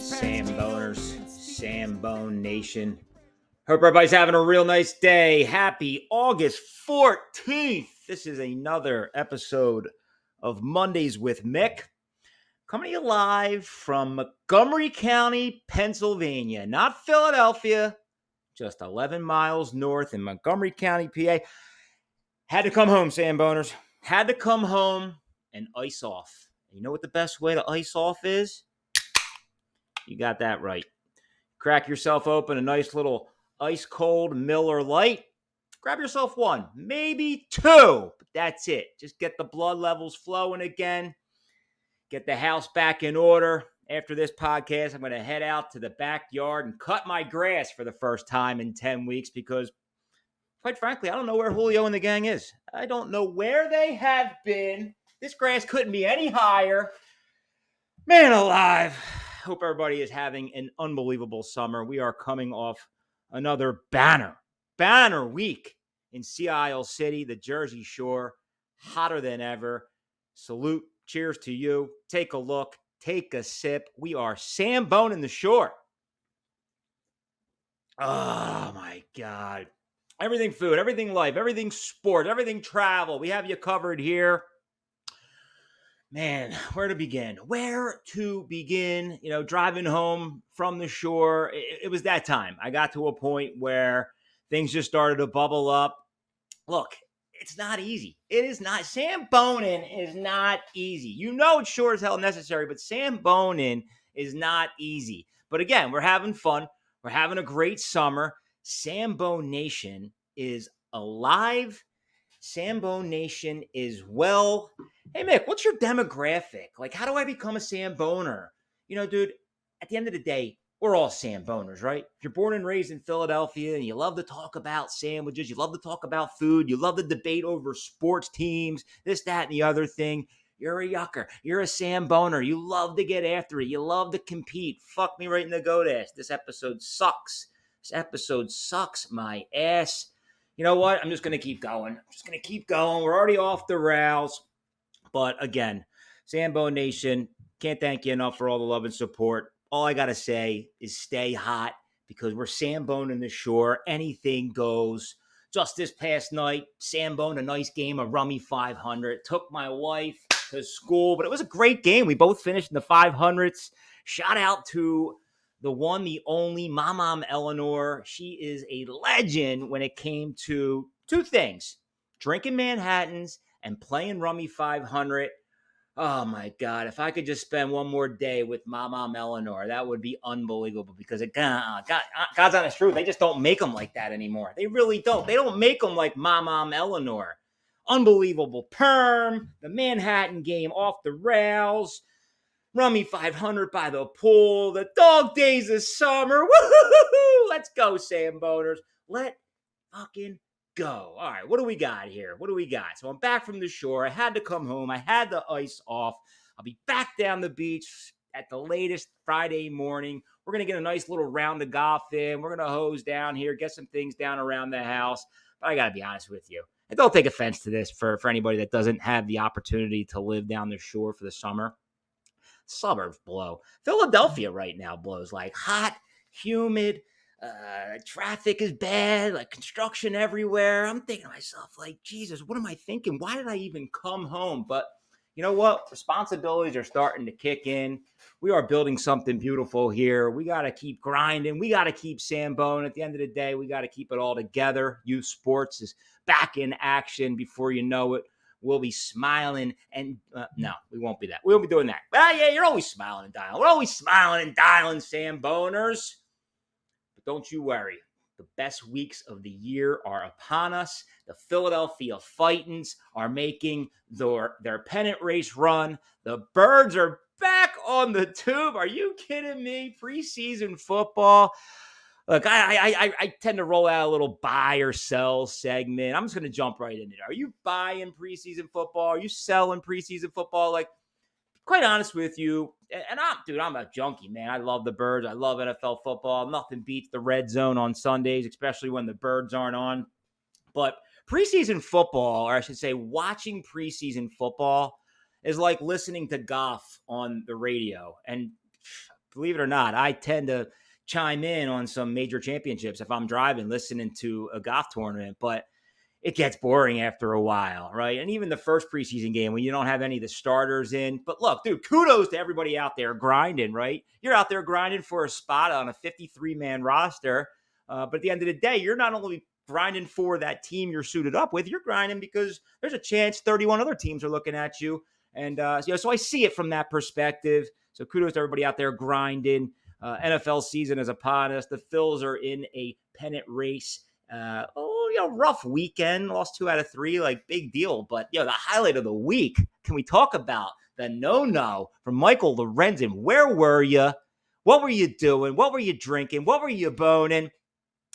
Samboners, Sambone Nation. Hope everybody's having a real nice day. Happy August 14th. This is another episode of Mondays with Mick. Coming to you live from Montgomery County, Pennsylvania. Not Philadelphia, just 11 miles north in Montgomery County, PA. Had to come home, Samboners. Had to come home and ice off. You know what the best way to ice off is? You got that right. Crack yourself open a nice little ice cold Miller Lite. Grab yourself one, maybe two, but that's it. Just get the blood levels flowing again. Get the house back in order. After this podcast, I'm going to head out to the backyard and cut my grass for the first time in 10 weeks because, quite frankly, I don't know where Julio and the gang is. I don't know where they have been. This grass couldn't be any higher. Man alive. Hope everybody is having an unbelievable summer. We are coming off another banner week in Sea Isle City, the Jersey Shore, hotter than ever. Salute, cheers to you. Take a look, take a sip. We are Samboning the shore. Oh my God. Everything food, everything life, everything sport, everything travel. We have you covered here. Man, where to begin? You know, driving home from the shore, it was that time. I got to a point where things just started to bubble up. Look, it's not easy. It is not. Samboning is not easy. You know it's sure as hell necessary, but Samboning is not easy. But again, we're having fun. We're having a great summer. Sambone Nation is alive. Sambone Nation is well. Hey, Mick, what's your demographic? Like, how do I become a Samboner? You know, dude, at the end of the day, we're all Samboners, right? If you're born and raised in Philadelphia and you love to talk about sandwiches, you love to talk about food, you love to debate over sports teams, this, that, and the other thing, you're a yucker. You're a Samboner. You love to get after it. You love to compete. Fuck me right in the goat ass. This episode sucks. This episode sucks my ass. You know what? I'm just going to keep going. We're already off the rails. But again, Sambone Nation, can't thank you enough for all the love and support. All I got to say is stay hot because we're Samboning the shore. Anything goes. Just this past night, Sambone, a nice game of Rummy 500. Took my wife to school, but it was a great game. We both finished in the 500s. Shout out to the one, the only, my mom, Eleanor. She is a legend when it came to two things, drinking Manhattans and playing Rummy 500. Oh, my God. If I could just spend one more day with my mom, Eleanor, that would be unbelievable because, God's honest truth, they just don't make them like that anymore. They really don't. They don't make them like my mom, Eleanor. Unbelievable perm, the Manhattan game off the rails, Rummy 500 by the pool, the dog days of summer. Woo-hoo-hoo-hoo! Let's go, Samboners. Let fucking go. All right, what do we got here? So I'm back from the shore. I had to come home. I had the ice off. I'll be back down the beach at the latest Friday morning. We're going to get a nice little round of golf in. We're going to hose down here, get some things down around the house. But I got to be honest with you. And don't take offense to this for anybody that doesn't have the opportunity to live down the shore for the summer. Suburbs blow. Philadelphia right now blows like hot, humid. Traffic is bad, like construction everywhere. I'm thinking to myself, like, Jesus, what am I thinking? Why did I even come home? But you know what? Responsibilities are starting to kick in. We are building something beautiful here. We got to keep grinding. We got to keep Sambone. At the end of the day, we got to keep it all together. Youth sports is back in action. Before you know it, we'll be smiling and no, we won't be that. We won't be doing that. Well, yeah, you're always smiling and dialing. We're always smiling and dialing, Samboners. But don't you worry. The best weeks of the year are upon us. The Philadelphia Fightins are making their pennant race run. The Birds are back on the tube. Are you kidding me? Preseason football. Look, I tend to roll out a little buy or sell segment. I'm just going to jump right into it. Are you buying preseason football? Are you selling preseason football? Like, quite honest with you, and I'm a junkie, man. I love the Birds. I love NFL football. Nothing beats the red zone on Sundays, especially when the Birds aren't on. But preseason football, or I should say watching preseason football, is like listening to golf on the radio. And believe it or not, I tend to chime in on some major championships if I'm driving, listening to a golf tournament, but it gets boring after a while, right? And even the first preseason game when you don't have any of the starters in. But look, dude, kudos to everybody out there grinding, right? You're out there grinding for a spot on a 53-man roster. But at the end of the day, you're not only grinding for that team you're suited up with, you're grinding because there's a chance 31 other teams are looking at you. And so I see it from that perspective. So kudos to everybody out there grinding. NFL season is upon us. The Phils are in a pennant race. Rough weekend, lost 2 out of 3, like big deal. But the highlight of the week, can we talk about the no from Michael Lorenzen? Where were you? What were you doing? What were you drinking? What were you boning?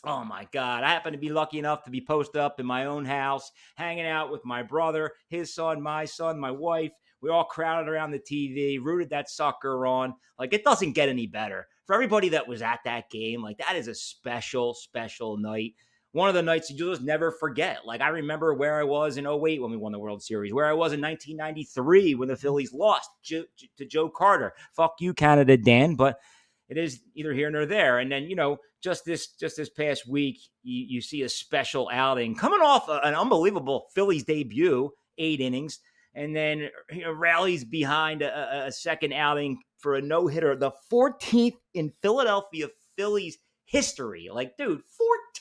Oh my God. I happen to be lucky enough to be posted up in my own house, hanging out with my brother, his son, my wife. We all crowded around the TV, rooted that sucker on. Like, it doesn't get any better. For everybody that was at that game, like, that is a special, special night. One of the nights you just never forget. Like, I remember where I was in 08 when we won the World Series, where I was in 1993 when the Phillies lost to Joe Carter. Fuck you, Canada, Dan, but it is neither here nor there. And then, just this past week, you see a special outing coming off an unbelievable Phillies debut, 8 innings, and then rallies behind a second outing for a no-hitter, the 14th in Philadelphia Phillies history. Like, dude,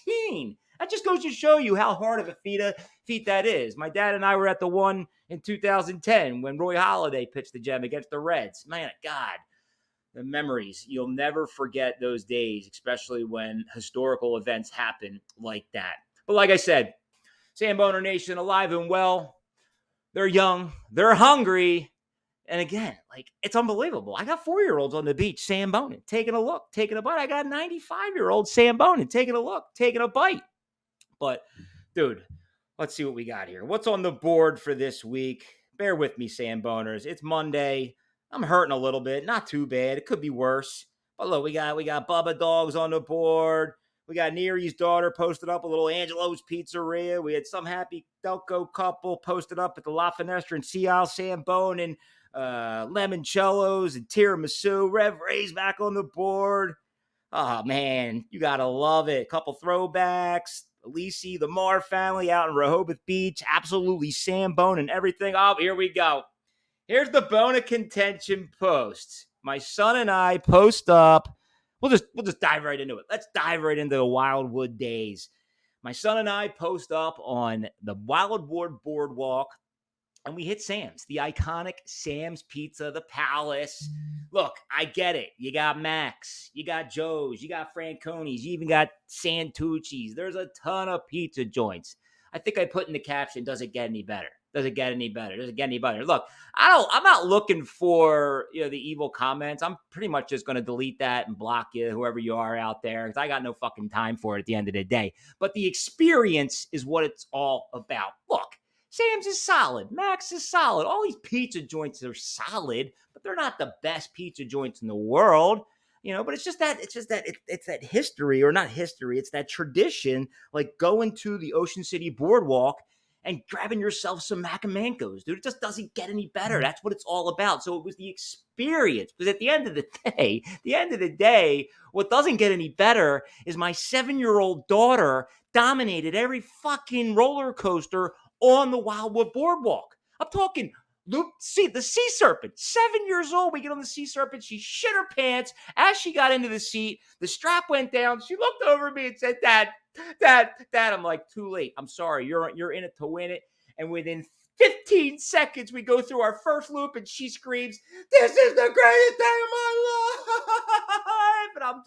14. That just goes to show you how hard of a feat that is. My dad and I were at the one in 2010 when Roy Halladay pitched the gem against the Reds. Man, God, the memories. You'll never forget those days, especially when historical events happen like that. But like I said, Samboner Nation alive and well. They're young. They're hungry. And again, like, it's unbelievable. I got 4-year-olds on the beach samboning, taking a look, taking a bite. I got 95-year-olds samboning, taking a look, taking a bite. But, dude, let's see what we got here. What's on the board for this week? Bear with me, Samboners. It's Monday. I'm hurting a little bit. Not too bad. It could be worse. But look, we got Bubba Dogs on the board. We got Neary's daughter posted up a little Angelo's Pizzeria. We had some happy Delco couple posted up at the La Finestra and Sea Isle Sambone and limoncellos and tiramisu. Rev Ray's back on the board. Oh, man, you got to love it. A couple throwbacks. Lisi, the Marr family out in Rehoboth Beach. Absolutely Sambone and everything. Oh, here we go. Here's the bone of contention post. My son and I post up. We'll just dive right into it. Let's dive right into the Wildwood days. My son and I post up on the Wildwood Boardwalk, and we hit Sam's, the iconic Sam's Pizza, the Palace. Look, I get it. You got Max, you got Joe's, you got Franconi's, you even got Santucci's. There's a ton of pizza joints. I think I put in the caption, does it get any better? Does it get any better? Does it get any better? Look, I'm not looking for the evil comments. I'm pretty much just going to delete that and block you, whoever you are out there, because I got no fucking time for it at the end of the day. But the experience is what it's all about. Look, Sam's is solid. Max is solid. All these pizza joints are solid, but they're not the best pizza joints in the world. But it's that history, or not history. It's that tradition, like going to the Ocean City Boardwalk and grabbing yourself some Mac and Mancos, dude. It just doesn't get any better. That's what it's all about. So it was the experience. Because at the end of the day, what doesn't get any better is my 7-year-old daughter dominated every fucking roller coaster on the Wildwood Boardwalk. I'm talking the Sea Serpent. 7 years old, we get on the Sea Serpent. She shit her pants as she got into the seat. The strap went down. She looked over at me and said, Dad. I'm like, too late. I'm sorry. You're in it to win it. And within 15 seconds, we go through our first loop, and she screams, "This is the greatest day of my life!"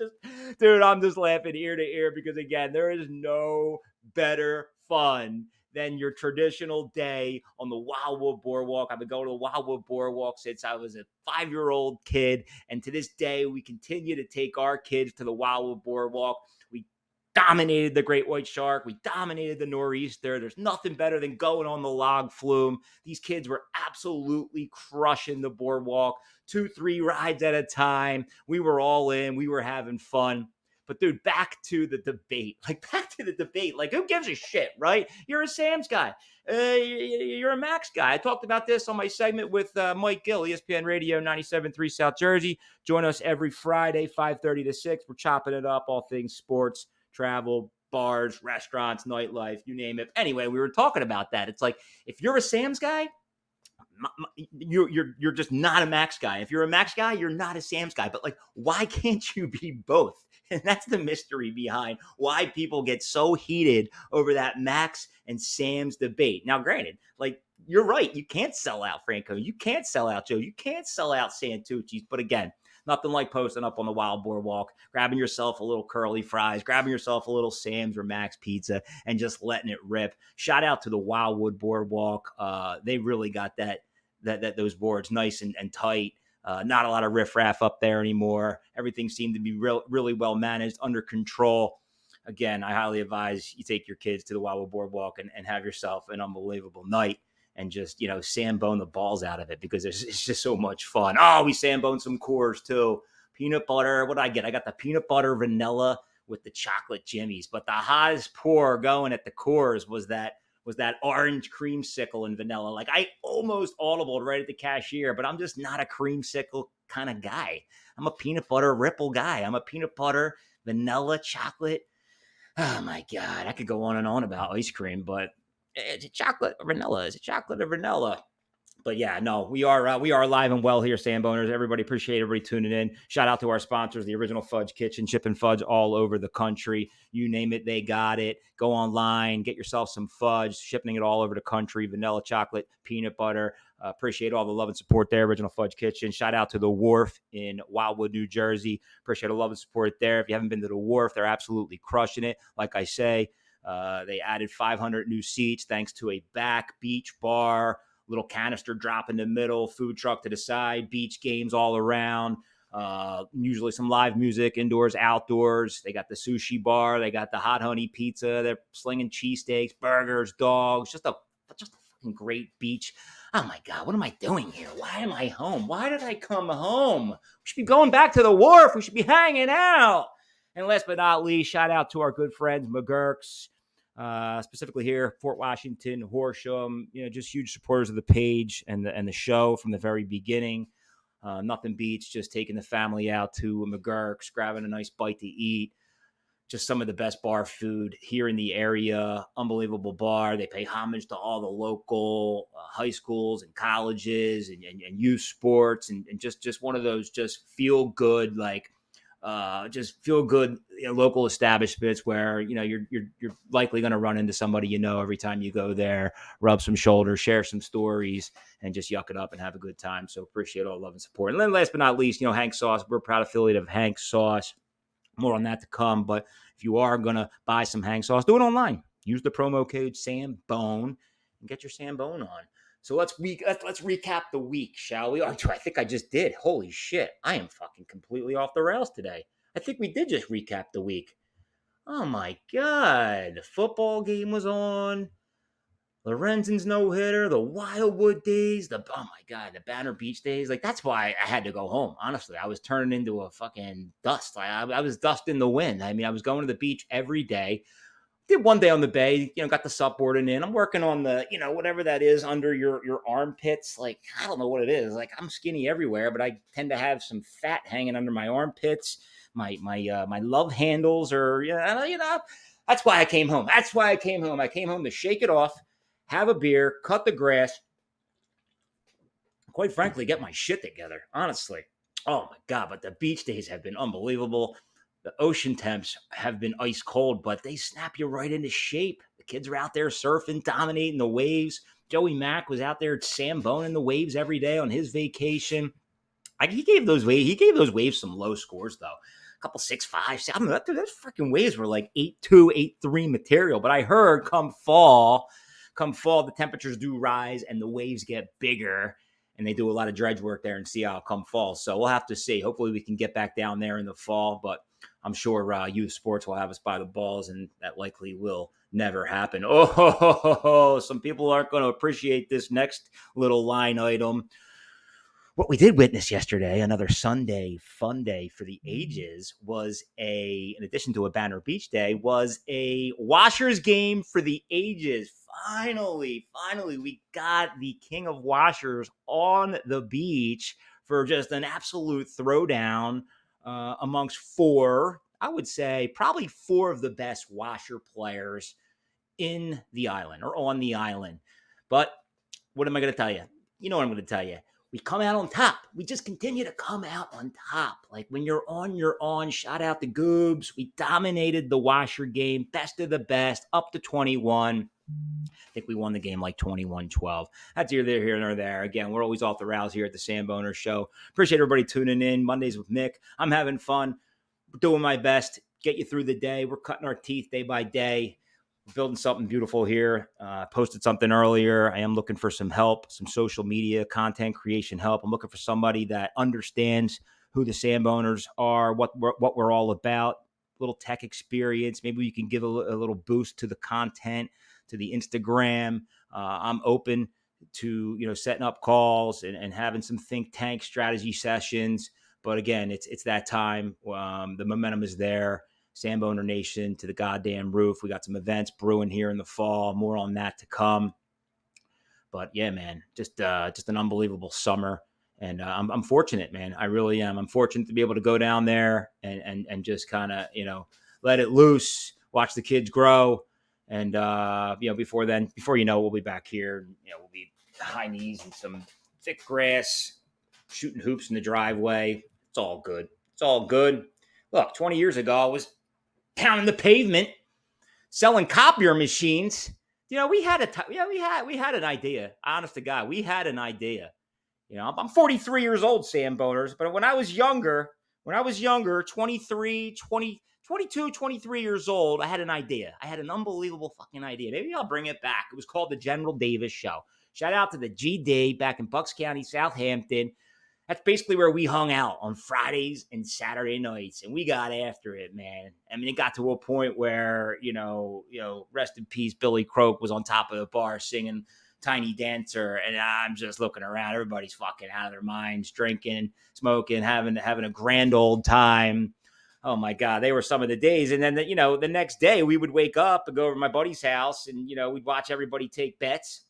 And I'm just laughing ear to ear, because again, there is no better fun than your traditional day on the Wildwood Boardwalk. I've been going to the Wildwood Boardwalk since I was a 5-year-old kid, and to this day, we continue to take our kids to the Wildwood Boardwalk. We dominated the Great White Shark. We dominated the Nor'easter. There's nothing better than going on the log flume. These kids were absolutely crushing the boardwalk, 2-3 rides at a time. We were all in. We were having fun. But dude, back to the debate. Like, who gives a shit, right? You're a Sam's guy. You're a Max guy. I talked about this on my segment with Mike Gill, ESPN Radio 97.3 South Jersey. Join us every Friday, 5:30 to 6. We're chopping it up, all things sports, travel, bars, restaurants, nightlife, you name it. Anyway, we were talking about that. It's like, if you're a Sam's guy, you're just not a Max guy. If you're a Max guy, you're not a Sam's guy. But like, why can't you be both? And that's the mystery behind why people get so heated over that Max and Sam's debate. Now, granted, like, you're right. You can't sell out Franco. You can't sell out Joe. You can't sell out Santucci's. But again, nothing like posting up on the Wild Boardwalk, grabbing yourself a little curly fries, grabbing yourself a little Sam's or Max pizza, and just letting it rip. Shout out to the Wildwood Boardwalk. They really got those boards nice and tight. Not a lot of riffraff up there anymore. Everything seemed to be really well managed, under control. Again, I highly advise you take your kids to the Wildwood Boardwalk and have yourself an unbelievable night and just, sambone the balls out of it, because it's just so much fun. Oh, we sambone some Coors too. Peanut butter. What did I get? I got the peanut butter vanilla with the chocolate jimmies. But the hottest pour going at the Coors was that orange creamsicle and vanilla. Like, I almost audibled right at the cashier, but I'm just not a creamsicle kind of guy. I'm a peanut butter ripple guy. I'm a peanut butter, vanilla, chocolate. Oh my God. I could go on and on about ice cream, but it's a chocolate or vanilla. Is it chocolate or vanilla? But yeah, no, we are alive and well here, Samboners. Everybody, appreciate everybody tuning in. Shout out to our sponsors, the Original Fudge Kitchen, shipping fudge all over the country. You name it, they got it. Go online, get yourself some fudge, shipping it all over the country. Vanilla, chocolate, peanut butter. Appreciate all the love and support there, Original Fudge Kitchen. Shout out to the Wharf in Wildwood, New Jersey. Appreciate the love and support there. If you haven't been to the Wharf, they're absolutely crushing it. Like I say, they added 500 new seats thanks to a back beach bar, little canister drop in the middle, food truck to the side, beach games all around. Usually some live music, indoors, outdoors. They got the sushi bar. They got the hot honey pizza. They're slinging cheesesteaks, burgers, dogs. Just a fucking great beach. Oh my God, what am I doing here? Why am I home? Why did I come home? We should be going back to the Wharf. We should be hanging out. And last but not least, shout out to our good friends, Magerks. Specifically here, Fort Washington, Horsham, just huge supporters of the page and the show from the very beginning. Nothing beats just taking the family out to Magerks, grabbing a nice bite to eat. Just some of the best bar food here in the area. Unbelievable bar. They pay homage to all the local high schools and colleges and youth sports and just one of those just feel good, like just feel good local establishments where you're likely going to run into somebody every time you go there, rub some shoulders, share some stories, and just yuck it up and have a good time. So appreciate all the love and support. And then last but not least, Hank Sauce. We're a proud affiliate of Hank Sauce. More on that to come. But if you are going to buy some Hank Sauce, do it online. Use the promo code SAMBONE and get your Sambone on. So let's recap the week, shall we? I think I just did. Holy shit. I am fucking completely off the rails today. I think we did just recap the week. Oh my God. The football game was on. Lorenzen's no-hitter, the Wildwood days, oh my God, the Banner Beach days. Like, that's why I had to go home. Honestly, I was turning into a fucking dust. I was dust in the wind. I mean, I was going to the beach every day. Did one day on the bay, got the supboarding in. I'm working on the, whatever that is under your armpits. Like, I don't know what it is. Like, I'm skinny everywhere, but I tend to have some fat hanging under my armpits. My love handles are, that's why I came home. I came home to shake it off, have a beer, cut the grass, quite frankly, get my shit together, honestly. Oh my God, but the beach days have been unbelievable. The ocean temps have been ice cold, but they snap you right into shape. The kids are out there surfing, dominating the waves. Joey Mack was out there samboning the waves every day on his vacation. He gave those waves some low scores, though. A couple 6.5. I mean, those freaking waves were like 8.2, 8.3 material. But I heard come fall, the temperatures do rise and the waves get bigger. And they do a lot of dredge work there in Seattle come fall. So we'll have to see. Hopefully we can get back down there in the fall. But I'm sure youth sports will have us by the balls, and that likely will never happen. Oh, some people aren't going to appreciate this next little line item. what we did witness yesterday, another Sunday fun day for the ages, was in addition to a Banner Beach Day, was a washers game for the ages. Finally, we got the king of washers on the beach for just an absolute throwdown amongst four, I would say, probably four of the best washer players in the island or on the island. But what am I going to tell you? You know what I'm going to tell you. We come out on top. We just continue to come out on top. Like when you're on, you're on. Shout out the Goobs. We dominated the washer game, best of the best, up to 21. I think we won the game like 21-12. That's either here or there. Again, we're always off the rails here at the Samboner Show. Appreciate everybody tuning in. Mondays with Mick. I'm having fun. Doing my best. Get you through the day. We're cutting our teeth day by day. Building something beautiful here. Posted something earlier. I am looking for some help, some social media content creation help. I'm looking for somebody that understands who the Samboners are, what we're all about, little tech experience. Maybe you can give a little boost to the content, to the Instagram. I'm open to setting up calls and having some think tank strategy sessions. But again, it's that time. The momentum is there. Samboner Nation to the goddamn roof. We got some events brewing here in the fall. More on that to come. But yeah, man, just an unbelievable summer. And I'm fortunate, man. I really am. I'm fortunate to be able to go down there and just kind of, let it loose, watch the kids grow. And, before you know, we'll be back here. We'll be high knees and some thick grass, shooting hoops in the driveway. It's all good. It's all good. Look, 20 years ago, I was pounding the pavement, selling copier machines. We had an idea. Honest to God, we had an idea. I'm 43 years old, Samboners, but when I was younger, 23, 20, 22, 23 years old, I had an idea. I had an unbelievable fucking idea. Maybe I'll bring it back. It was called the General Davis Show. Shout out to the GD back in Bucks County, Southampton. That's basically where we hung out on Fridays and Saturday nights, and we got after it, man. I mean, it got to a point where, rest in peace, Billy Croak was on top of the bar singing Tiny Dancer, and I'm just looking around. Everybody's fucking out of their minds, drinking, smoking, having a grand old time. Oh my God, they were some of the days. And then, the next day we would wake up and go over to my buddy's house, and we'd watch everybody take bets.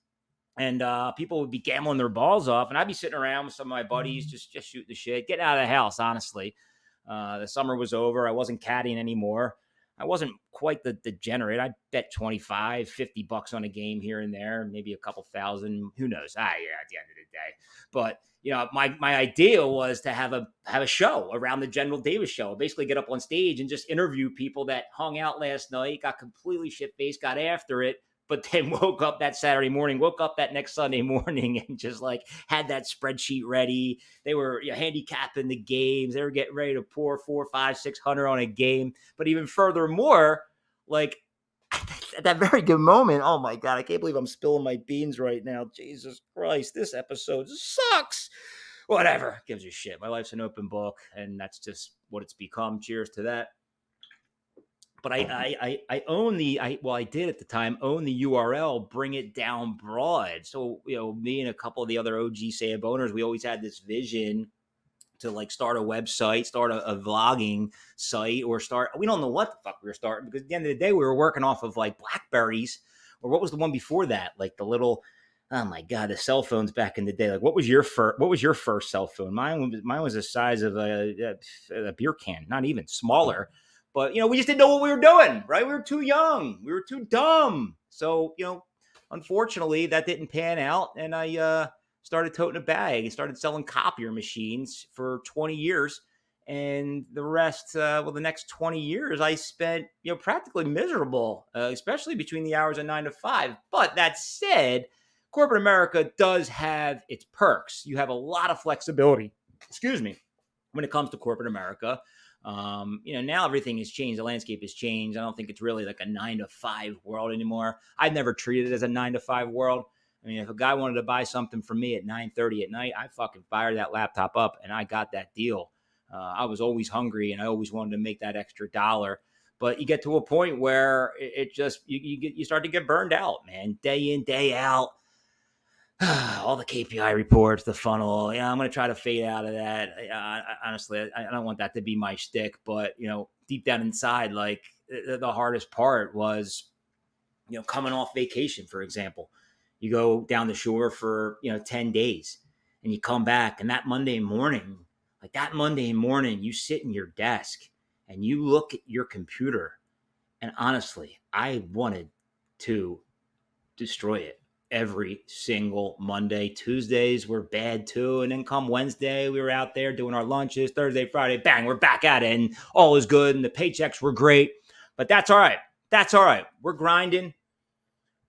And people would be gambling their balls off, and I'd be sitting around with some of my buddies, just shooting the shit, getting out of the house, honestly. The summer was over. I wasn't caddying anymore. I wasn't quite the degenerate. I bet $25-$50 on a game here and there, maybe a couple thousand. Who knows? At the end of the day. But, my idea was to have a show around the General Davis Show. Basically get up on stage and just interview people that hung out last night, got completely shit-faced, got after it, but then woke up that Saturday morning, woke up that next Sunday morning and just had that spreadsheet ready. They were handicapping the games. They were getting ready to pour 400, 500, 600 on a game. But even furthermore, at that very good moment, oh my God, I can't believe I'm spilling my beans right now. Jesus Christ, this episode sucks. Whatever, gives a shit. My life's an open book, and that's just what it's become. Cheers to that. But I did at the time own the URL, Bring It Down Broad. So, me and a couple of the other OG Samboners, we always had this vision to start a website, start a vlogging site, or we don't know what the fuck we were starting, because at the end of the day, we were working off of Blackberries, or what was the one before that? The little, oh my God, the cell phones back in the day. What was your first cell phone? Mine was the size of a beer can, not even smaller. But, we just didn't know what we were doing, right? We were too young. We were too dumb. So, unfortunately, that didn't pan out. And I started toting a bag and started selling copier machines for 20 years. And the rest, the next 20 years, I spent, practically miserable, especially between the hours of 9 to 5. But that said, corporate America does have its perks. You have a lot of flexibility, when it comes to corporate America. Now everything has changed. The landscape has changed. I don't think it's really a 9 to 5 world anymore. I've never treated it as a 9 to 5 world. I mean, if a guy wanted to buy something from me at 9:30 at night, I fucking fired that laptop up and I got that deal. I was always hungry and I always wanted to make that extra dollar. But you get to a point where it just you start to get burned out, man. Day in, day out. all the KPI reports, the funnel. Yeah, I'm going to try to fade out of that. Honestly, I don't want that to be my shtick, but deep down inside, like the hardest part was, coming off vacation, for example. You go down the shore for 10 days, and you come back, and that Monday morning, you sit in your desk and you look at your computer, and honestly, I wanted to destroy it every single Monday. Tuesdays were bad too. And then come Wednesday, we were out there doing our lunches. Thursday, Friday, bang, we're back at it. And all is good. And the paychecks were great. But that's all right. That's all right. We're grinding.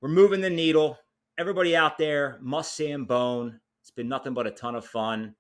We're moving the needle. Everybody out there must Sambone. It's been nothing but a ton of fun.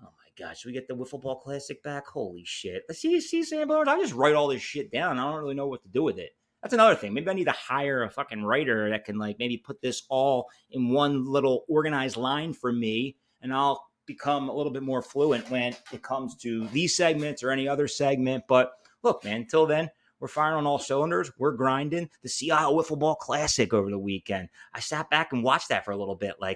Oh my gosh, should we get the Wiffle Ball Classic back? Holy shit. See, Samboners, I just write all this shit down. I don't really know what to do with it. That's another thing. Maybe I need to hire a fucking writer that can maybe put this all in one little organized line for me, and I'll become a little bit more fluent when it comes to these segments or any other segment. But look, man, until then, we're firing on all cylinders. We're grinding. The Seattle Wiffle Ball Classic over the weekend. I sat back and watched that for a little bit. I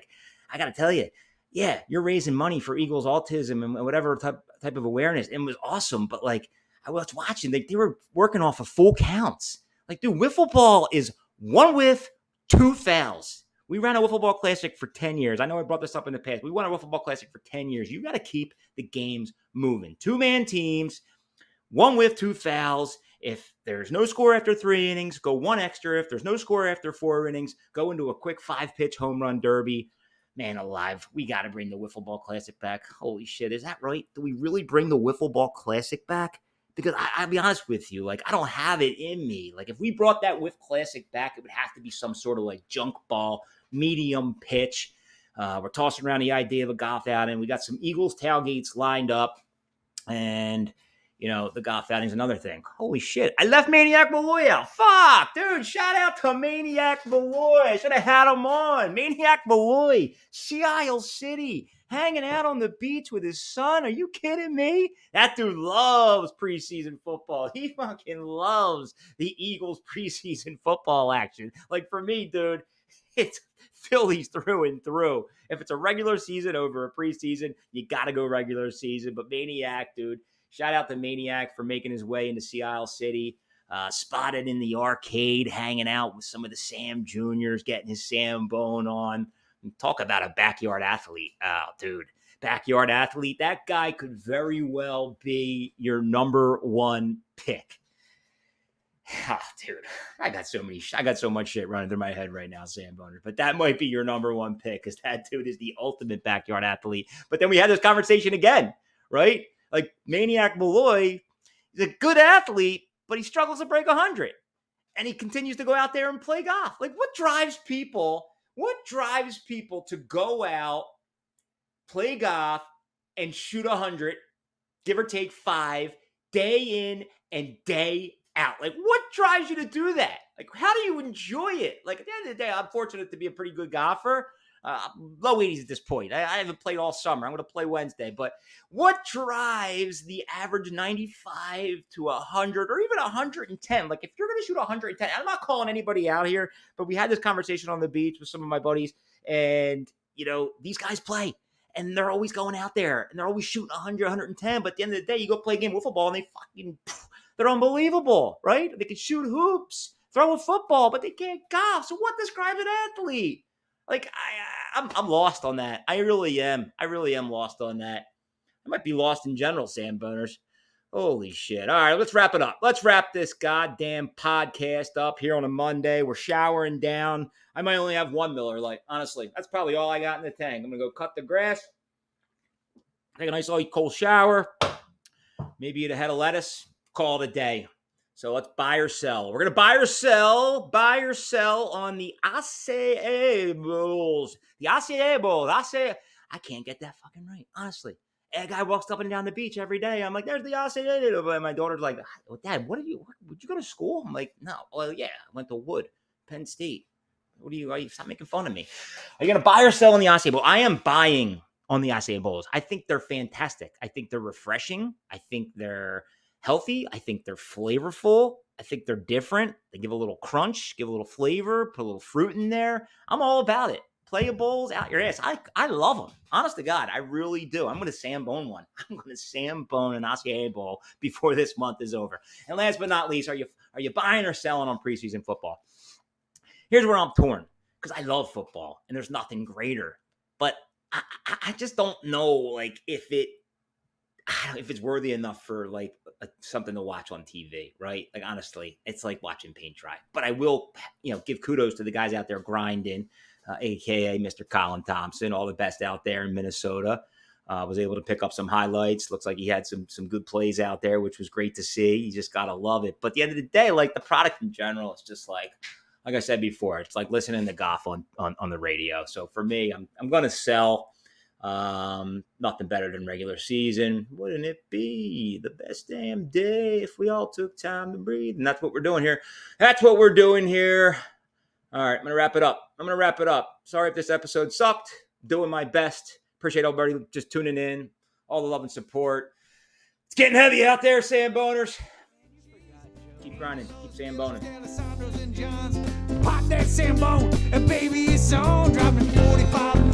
got to tell you, yeah, you're raising money for Eagles autism and whatever type of awareness. It was awesome. But I was watching, they were working off of full counts. Dude, wiffle ball is one whiff, two fouls. We ran a wiffle ball classic for 10 years. I know I brought this up in the past. We won a wiffle ball classic for 10 years. You got to keep the games moving. 2-man teams, one whiff, two fouls. If there's no score after 3 innings, go one extra. If there's no score after 4 innings, go into a quick 5-pitch home run derby. Man alive, we got to bring the Wiffle Ball Classic back. Holy shit, is that right? Do we really bring the Wiffle Ball Classic back? Because I'll be honest with you, I don't have it in me. If we brought that Wiff Classic back, it would have to be some sort of junk ball, medium pitch. We're tossing around the idea of a golf outing. We got some Eagles tailgates lined up, and the golf outing's another thing. Holy shit. I left Maniac Malloy out. Fuck, dude. Shout out to Maniac Malloy. I should have had him on. Maniac Malloy, Sea Isle City, hanging out on the beach with his son. Are you kidding me? That dude loves preseason football. He fucking loves the Eagles preseason football action. For me, dude, it's Phillies through and through. If it's a regular season over a preseason, you got to go regular season. But Maniac, dude, shout out to Maniac for making his way into Sea Isle City. Spotted in the arcade, hanging out with some of the Sam Juniors, getting his Sambone on. And talk about a backyard athlete. Oh, dude. Backyard athlete. That guy could very well be your number one pick. Oh, dude, I got so much shit running through my head right now, Samboner. But that might be your number one pick, because that dude is the ultimate backyard athlete. But then we had this conversation again, right? Maniac Malloy, he's a good athlete, but he struggles to break 100. And he continues to go out there and play golf. What drives people to go out, play golf, and shoot 100, give or take 5, day in and day out? What drives you to do that? How do you enjoy it? At the end of the day, I'm fortunate to be a pretty good golfer. Low 80s at this point. I haven't played all summer. I'm going to play Wednesday. But what drives the average 95 to 100 or even 110? If you're going to shoot 110, I'm not calling anybody out here, but we had this conversation on the beach with some of my buddies, and, these guys play. And they're always going out there, and they're always shooting 100, 110. But at the end of the day, you go play a game of wiffle ball, and they're unbelievable, right? They can shoot hoops, throw a football, but they can't golf. So what describes an athlete? I'm lost on that. I really am. I really am lost on that. I might be lost in general, Samboners. Holy shit. All right, let's wrap it up. Let's wrap this goddamn podcast up here on a Monday. We're showering down. I might only have one Miller Lite. Honestly, that's probably all I got in the tank. I'm going to go cut the grass, take a nice cold shower, maybe eat a head of lettuce, call it a day. So let's buy or sell. We're going to buy or sell on the Aceables. The Aceables. I can't get that fucking right, honestly. A guy walks up and down the beach every day. I'm like, there's the Aceables. And my daughter's like, Dad, would you go to school? I'm like, no. Well, yeah, I went to Wood, Penn State. Are you stop making fun of me? Are you going to buy or sell on the Aceables? I am buying on the Aceables. I think they're fantastic. I think they're refreshing. I think they're healthy. I think they're flavorful. I think they're different. They give a little crunch, give a little flavor, put a little fruit in there. I'm all about it. playables out your ass. I love them. Honest to God, I really do. I'm going to Sambone one. I'm going to Sambone an Acai Bowl before this month is over. And last but not least, are you buying or selling on preseason football? Here's where I'm torn, because I love football and there's nothing greater. But I just don't know, like, if it's worthy enough for like something to watch on TV, right? Like, honestly, it's like watching paint dry. But I will, give kudos to the guys out there grinding, aka Mr. Colin Thompson, all the best out there in Minnesota. Was able to pick up some highlights. Looks like he had some good plays out there, which was great to see. You just gotta love it. But at the end of the day, like, the product in general, it's just like I said before, it's like listening to Goff on the radio. So for me, I'm gonna sell. Nothing better than regular season. Wouldn't it be the best damn day if we all took time to breathe? And that's what we're doing here. All right, I'm going to wrap it up. Sorry if this episode sucked. Doing my best. Appreciate everybody just tuning in. All the love and support. It's getting heavy out there, Samboners. Keep grinding. Keep Samboning. Pop that Sambone, and baby, it's on. Dropping 45